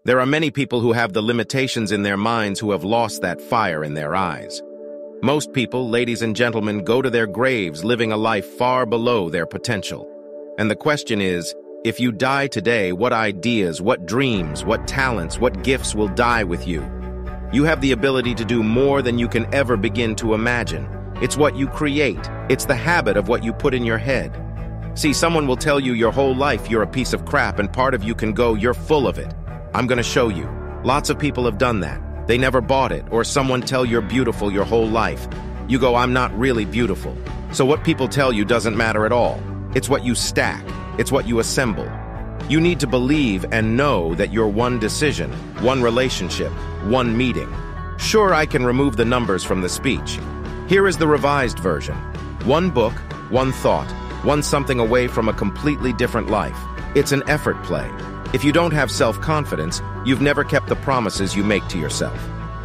There are many people who have the limitations in their minds who have lost that fire in their eyes. Most people, ladies and gentlemen, go to their graves living a life far below their potential. And the question is, if you die today, what ideas, what dreams, what talents, what gifts will die with you? You have the ability to do more than you can ever begin to imagine. It's what you create. It's the habit of what you put in your head. See, someone will tell you your whole life you're a piece of crap, and part of you can go, you're full of it. I'm going to show you. Lots of people have done that. They never bought it, or someone tell you're beautiful your whole life. You go, I'm not really beautiful. So what people tell you doesn't matter at all. It's what you stack. It's what you assemble. You need to believe and know that you're one decision, one relationship, one meeting. Sure, I can remove the numbers from the speech. Here is the revised version. One book, one thought, one something away from a completely different life. It's an effort play. If you don't have self-confidence, you've never kept the promises you make to yourself.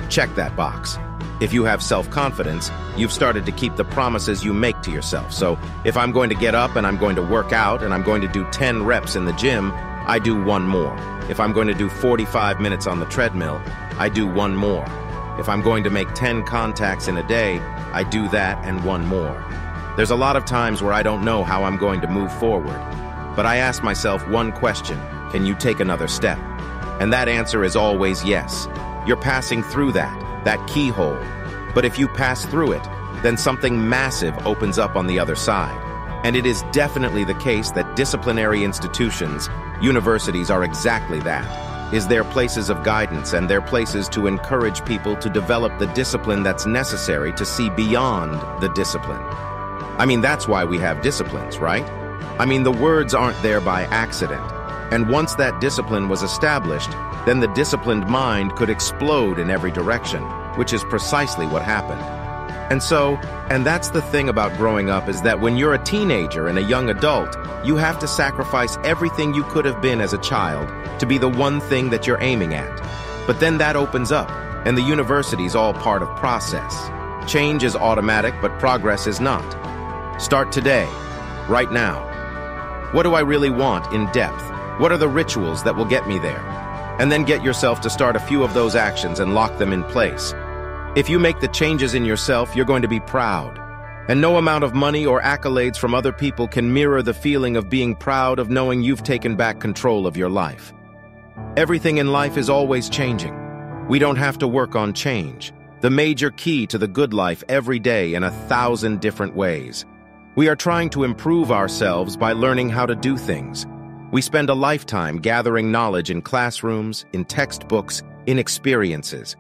Check that box. If you have self-confidence, you've started to keep the promises you make to yourself. So if I'm going to get up and I'm going to work out and I'm going to do 10 reps in the gym, I do one more. If I'm going to do 45 minutes on the treadmill, I do one more. If I'm going to make 10 contacts in a day, I do that and one more. There's a lot of times where I don't know how I'm going to move forward, but I ask myself one question: can you take another step? And that answer is always yes. You're passing through that keyhole. But if you pass through it, then something massive opens up on the other side. And it is definitely the case that disciplinary institutions, universities, are exactly that. Is their places of guidance, and their places to encourage people to develop the discipline that's necessary to see beyond the discipline. I mean, that's why we have disciplines, right? I mean, the words aren't there by accident. And once that discipline was established, then the disciplined mind could explode in every direction, which is precisely what happened. And that's the thing about growing up, is that when you're a teenager and a young adult, you have to sacrifice everything you could have been as a child to be the one thing that you're aiming at. But then that opens up, and the university's all part of process. Change is automatic, but progress is not. Start today, right now. What do I really want in depth? What are the rituals that will get me there? And then get yourself to start a few of those actions and lock them in place. If you make the changes in yourself, you're going to be proud. And no amount of money or accolades from other people can mirror the feeling of being proud of knowing you've taken back control of your life. Everything in life is always changing. We don't have to work on change. The major key to the good life every day in 1,000 different ways. We are trying to improve ourselves by learning how to do things. We spend a lifetime gathering knowledge in classrooms, in textbooks, in experiences.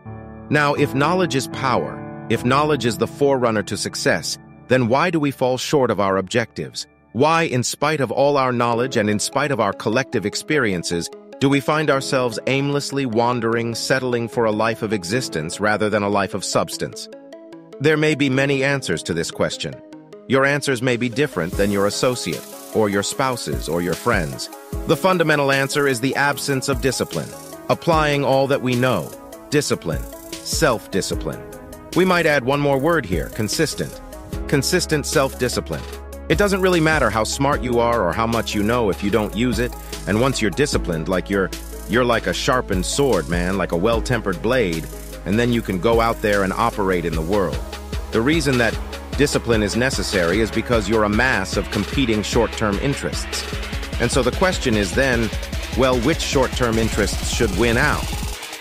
Now, if knowledge is power, if knowledge is the forerunner to success, then why do we fall short of our objectives? Why, in spite of all our knowledge and in spite of our collective experiences, do we find ourselves aimlessly wandering, settling for a life of existence rather than a life of substance? There may be many answers to this question. Your answers may be different than your associate, or your spouses, or your friends. The fundamental answer is the absence of discipline. Applying all that we know. Discipline. Self-discipline. We might add one more word here: consistent. Consistent self-discipline. It doesn't really matter how smart you are or how much you know if you don't use it. And once you're disciplined, like you're like a sharpened sword, man, like a well-tempered blade, and then you can go out there and operate in the world. The reason that discipline is necessary is because you're a mass of competing short-term interests. And so the question is then, well, which short-term interests should win out?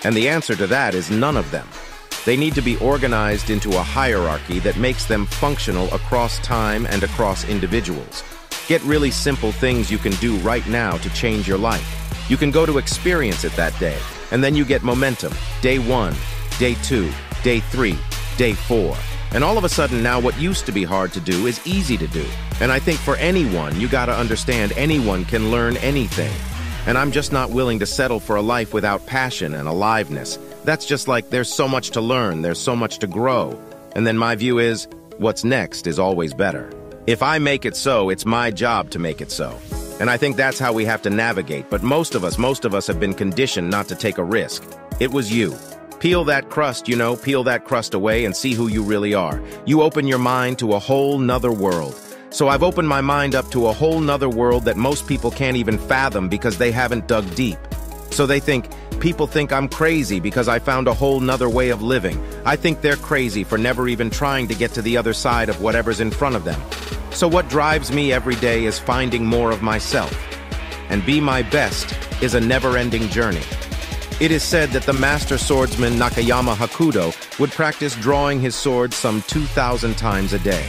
And the answer to that is none of them. They need to be organized into a hierarchy that makes them functional across time and across individuals. Get really simple things you can do right now to change your life. You can go to experience it that day, and then you get momentum. Day 1, day 2, day 3, day 4. And all of a sudden now what used to be hard to do is easy to do. And I think for anyone, you gotta understand, anyone can learn anything. And I'm just not willing to settle for a life without passion and aliveness. That's just like, there's so much to learn, there's so much to grow. And then my view is, what's next is always better. If I make it so, it's my job to make it so. And I think that's how we have to navigate. But most of us have been conditioned not to take a risk. It was you. Peel that crust, peel that crust away and see who you really are. You open your mind to a whole nother world. So I've opened my mind up to a whole nother world that most people can't even fathom because they haven't dug deep. So they think People think I'm crazy because I found a whole nother way of living. I think they're crazy for never even trying to get to the other side of whatever's in front of them. So what drives me every day is finding more of myself. And be my best is a never-ending journey. It is said that the master swordsman Nakayama Hakudo would practice drawing his sword some 2,000 times a day.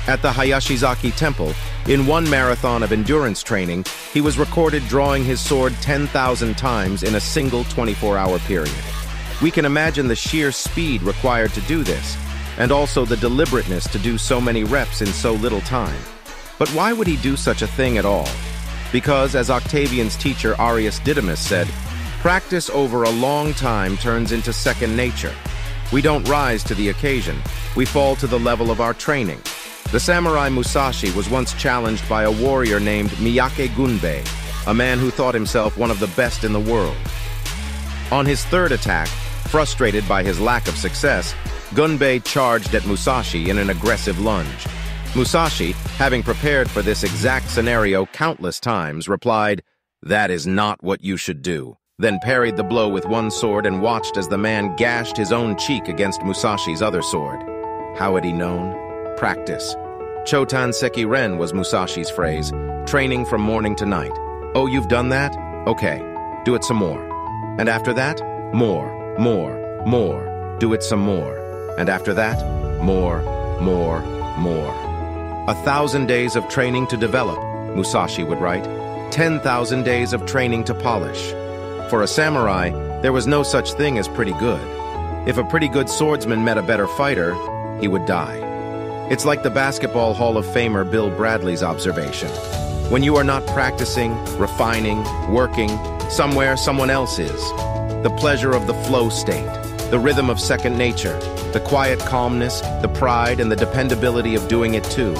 At the Hayashizaki Temple, in one marathon of endurance training, he was recorded drawing his sword 10,000 times in a single 24-hour period. We can imagine the sheer speed required to do this, and also the deliberateness to do so many reps in so little time. But why would he do such a thing at all? Because, as Octavian's teacher Arrius Didymus said, practice over a long time turns into second nature. We don't rise to the occasion, we fall to the level of our training. The samurai Musashi was once challenged by a warrior named Miyake Gunbei, a man who thought himself one of the best in the world. On his third attack, frustrated by his lack of success, Gunbei charged at Musashi in an aggressive lunge. Musashi, having prepared for this exact scenario countless times, replied, "That is not what you should do," then parried the blow with one sword and watched as the man gashed his own cheek against Musashi's other sword. How had he known? Practice. Chotan Seki Ren was Musashi's phrase, training from morning to night. Oh, you've done that? Okay, do it some more. And after that, more. Do it some more. And after that, more. 1,000 days of training to develop, Musashi would write. 10,000 days of training to polish. For a samurai, there was no such thing as pretty good. If a pretty good swordsman met a better fighter, he would die. It's like the Basketball Hall of Famer Bill Bradley's observation. When you are not practicing, refining, working, somewhere someone else is. The pleasure of the flow state, the rhythm of second nature, the quiet calmness, the pride and the dependability of doing it too.